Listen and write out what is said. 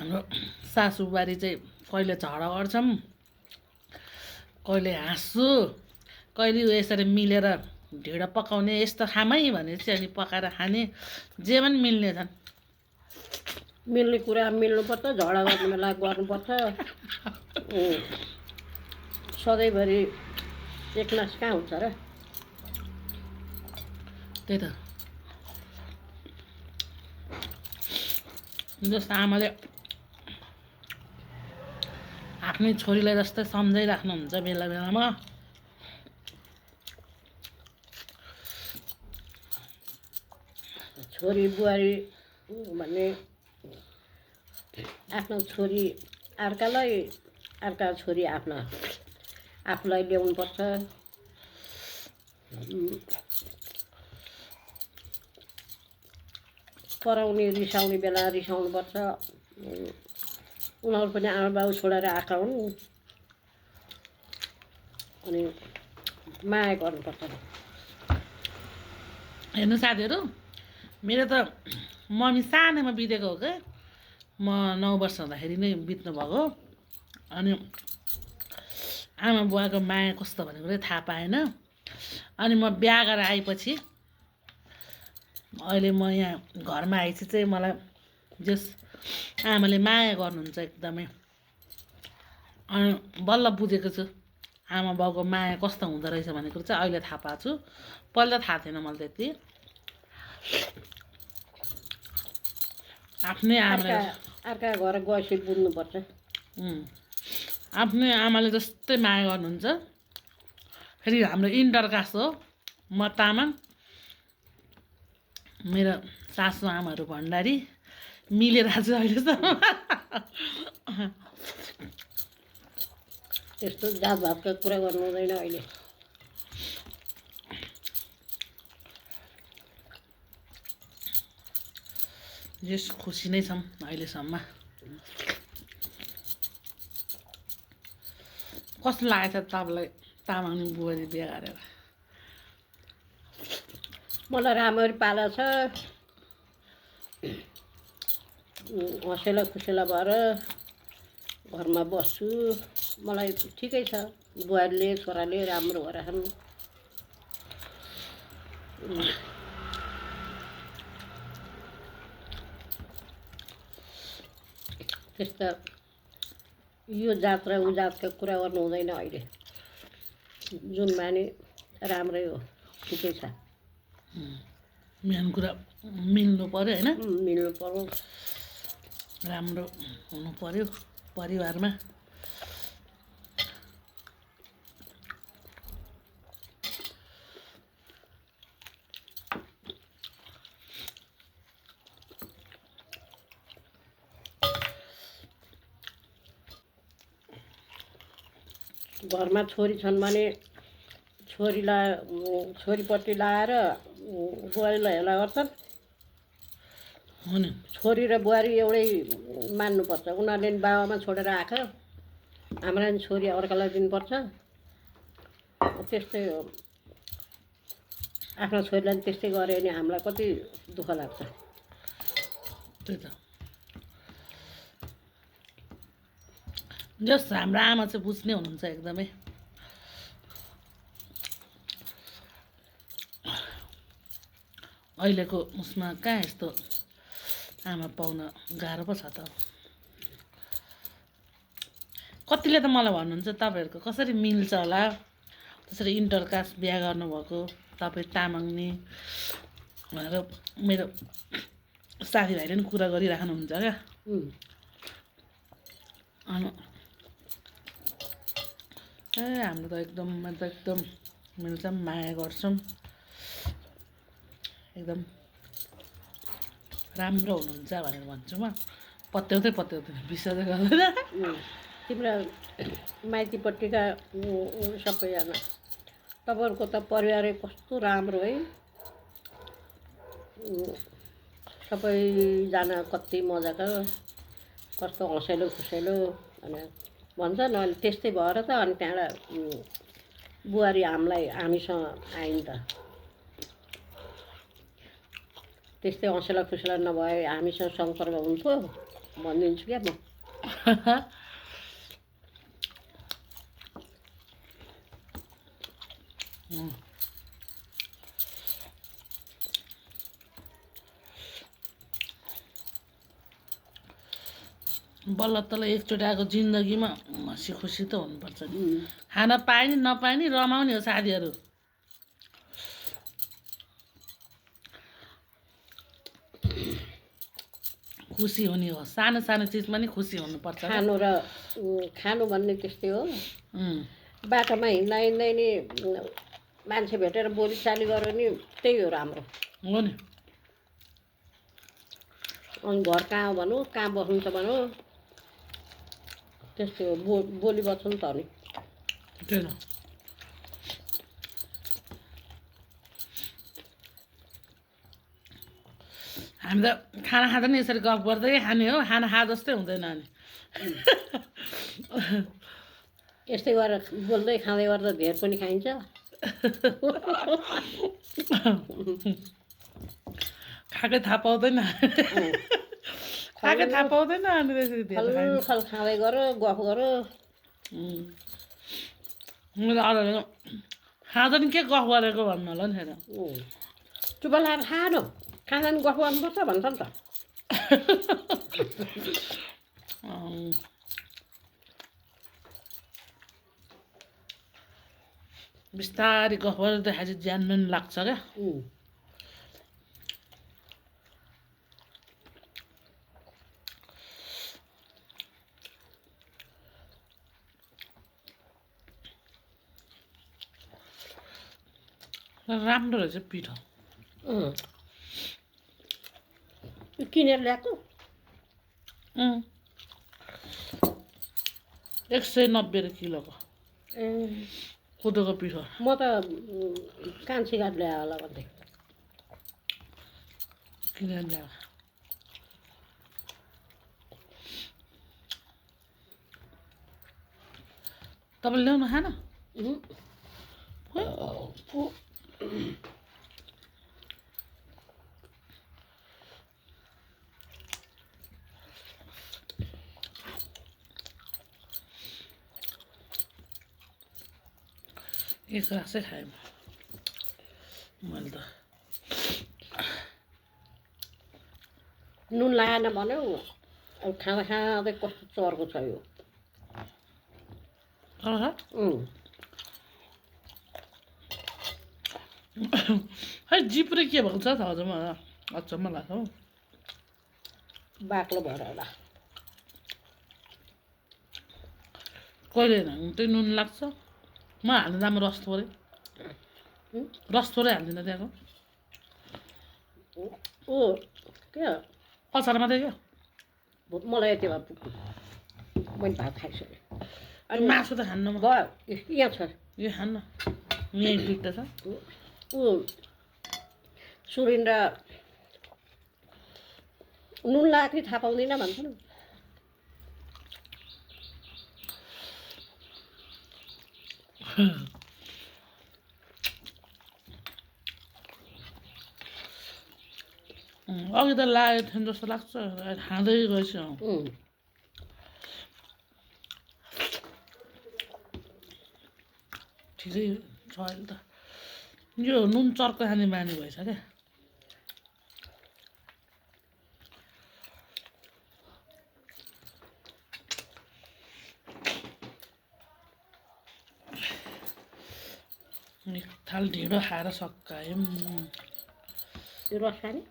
हाम्रो सासूबारी चाहिँ कहिले झगडा गर्छौँ, कहिले हाँस्छु, कहिले यसरी मिलेर ढिँडो पकाउने यस्तो खामै भने चाहिँ अनि पकाएर खाने जे पनि मिल्ने छन्। मिल्ने कुरा मिल्नुपर्छ, झगडा गर्ने बेला गर्नुपर्छ। सधैँभरि एकनास कहाँ हुन्छ र? त्यही त जस्तो आमाले आफ्नै छोरीलाई जस्तै सम्झाइराख्नुहुन्छ बेला बेलामा। छोरी बुहारी भन्ने आफ्नो छोरी अर्कालाई, अर्का छोरी आफूलाई ल्याउनुपर्छ। कराउने रिसाउने बेला रिसाउनुपर्छ। उनीहरू पनि आमा बाउ छोडेर आएका हुन्, अनि माया गर्नुपर्छ। हेर्नु साथीहरू, मेरो त मम्मी सानैमा बितेको हो क्या। म 9 वर्ष हुँदाखेरि नै बित्नु भएको। अनि आमा बुवाको माया कस्तो भनेको चाहिँ थाहा पाएन। अनि म बिहा गरेर आएपछि अहिले म यहाँ घरमा आएपछि चाहिँ मलाई जस आमाले माया गर्नुहुन्छ एकदमै। अनि बल्ल बुझेको छु आमा बाउको माया कस्तो हुँदो रहेछ भन्ने कुरो चाहिँ अहिले थाहा पाएको छु। पहिला थाहा थिएन मलाई त्यति। आफ्नै आमाले अर्का घर गएपछि बुझ्नुपर्छ। आफ्नै आमाले जस्तै माया गर्नुहुन्छ। फेरि हाम्रो इन्टर कास्ट हो, म तामाङ, मेरो सासु आमाहरू भण्डारी, मिलेर चाहिँ अहिलेसम्म। त्यस्तो जातभातको कुरा गर्नु हुँदैन अहिले। जस खुसी नै छौँ अहिलेसम्म। कस्तो लागेको छ तपाईँलाई तामाङ बुहारी बिहा गरेर? मलाई राम्ररी पाला छ, हँसेला खुसेला भएर घरमा बस्छु। मलाई ठिकै छ। बुहारीले छोराले राम्रो भएर छन्। त्यस्ता यो जात र ऊ जातको कुरा गर्नु हुँदैन अहिले। जुन माने राम्रै हो, ठिकै छ। मेन कुरा मिल्नु पर्यो होइन, मिल्नु पर्यो, राम्रो हुनु पर्यो परिवारमा। घरमा छोरी छन् भने छोरीपट्टि लाएर बुहारीलाई हेला गर्छन्। हो नि, छोरी र बुहारी एउटै मान्नुपर्छ। उनीहरूले नि बाबामा छोडेर आएको, हाम्रा नि छोरी अर्कालाई दिनुपर्छ। त्यस्तै हो। आफ्नो छोरीलाई त्यस्तै गऱ्यो भने हामीलाई कति दुःख लाग्छ। त्यही त जस हाम्रो आमा चाहिँ बुझ्ने हुनुहुन्छ एकदमै। अहिलेको उसमा कहाँ यस्तो आमा पाउन गाह्रो पो छ त। कतिले त मलाई भन्नुहुन्छ तपाईँहरूको कसरी मिल्छ होला, त्यसरी इन्टर कास्ट बिहा गर्नुभएको, तपाईँ तामाङ नि भनेर मेरो साथीभाइले पनि कुरा गरिराख्नुहुन्छ क्या। अनि हाम्रो त एकदम मिल्छ, माया गर्छौँ, एकदम राम्रो हुनुहुन्छ भनेर भन्छु म। पत्याउँदैन विश्वास गर्दैन। तिम्रो माइतीपट्टिका सबैजना, तपाईँहरूको त परिवारै कस्तो राम्रो है। सबैजना कति मजाको, कस्तो हँसेलो खुसेलो भनेर भन्छन्। अनि त्यस्तै भएर त अनि त्यहाँबाट बुहारी हामीसँग आइन् त। त्यस्तै हँसेला खुसेला नभए हामीसँग सम्पर्क हुन्थ्यो। भनिदिन्छु क्या म। बल्ल तल एकचोटि आएको जिन्दगीमा हँसी खुसी त हुनुपर्छ नि। खान पाए नि नपाए नि रमाउने हो साथीहरू। खुसी हुने हो, सानो सानो चिजमा नि खुसी हुनुपर्छ क्या। खानु र खानु भन्ने त्यस्तै हो। बाटोमा हिँड्दा हिँड्दै नि मान्छे भेटेर बोलीचाली गर्यो नि त्यही हो राम्रो। हो नि। अनि घर कहाँ हो भनौँ, कहाँ बस्नु छ भनौँ, त्यस्तै हो। बोली बस्छ नि त अनि। त्यही त। हामी त खाना खाँदा नि यसरी गफ गर्दै खाने हो, खाना खा जस्तै हुँदैन अनि। यस्तै गरेर बोल्दै खाँदै गर्दा धेर पनि खाइन्छ। खाएकै थाहा पाउँदैन। खाएकै थाहा पाउँदैन अनि त्यसरी धेरै खाइन्छ। खल खाँदै गर गफ गर। मैले अरूले खाँदा नि के गफ गरेको भन्नु होला नि फेरि। चुप लाएर खानु, खाँदा नि गफ गर्नुपर्छ भन्छ नि त। बिस्तारै गफ गर्दाखेरि ज्यान पनि लाग्छ क्या। राम्रो रहेछ पिठो। किनेर ल्याएको 190 किलोको कोदोको पिठो। म त कान्छी घाट ल्यायो होला भन्दै। किनेर ल्याएको। तपाईँले ल्याउनु खान। एक रासै खाएँ मैले त। नुन लगाएन भन्यो, अब खाँदा खाँदै कस्तो चर्को छ यो। खै जिब्रो के भएको छ त हजुर, मलाई अचम्म लाग्छ हौ। बाक्लो भएर होला। कहिले त्यही नुन लाग्छ। म हाल्दिनँ रस थोरै, रस थोरै हाल्दिनँ त्यहाँको। के अचार मात्रै क्या। मलाई यति भए पुग्यो। मैले भात खाइसकेँ। अनि मासु त खान्न म। भयो यहाँ छ। यो खान्न, यहीँ पिट्ट छ। सुरिन र नुन लाग्यो थाहा पाउँदिनँ भन्छ नि। अघि त लागेको थियो जस्तो लाग्छ, खाँदै गएछ। ठिकै छ अहिले त। यो नुन चर्को खाने बानी भएछ क्या। एक थाल ढिँडो खाएर सकायौँ। यो रस खाने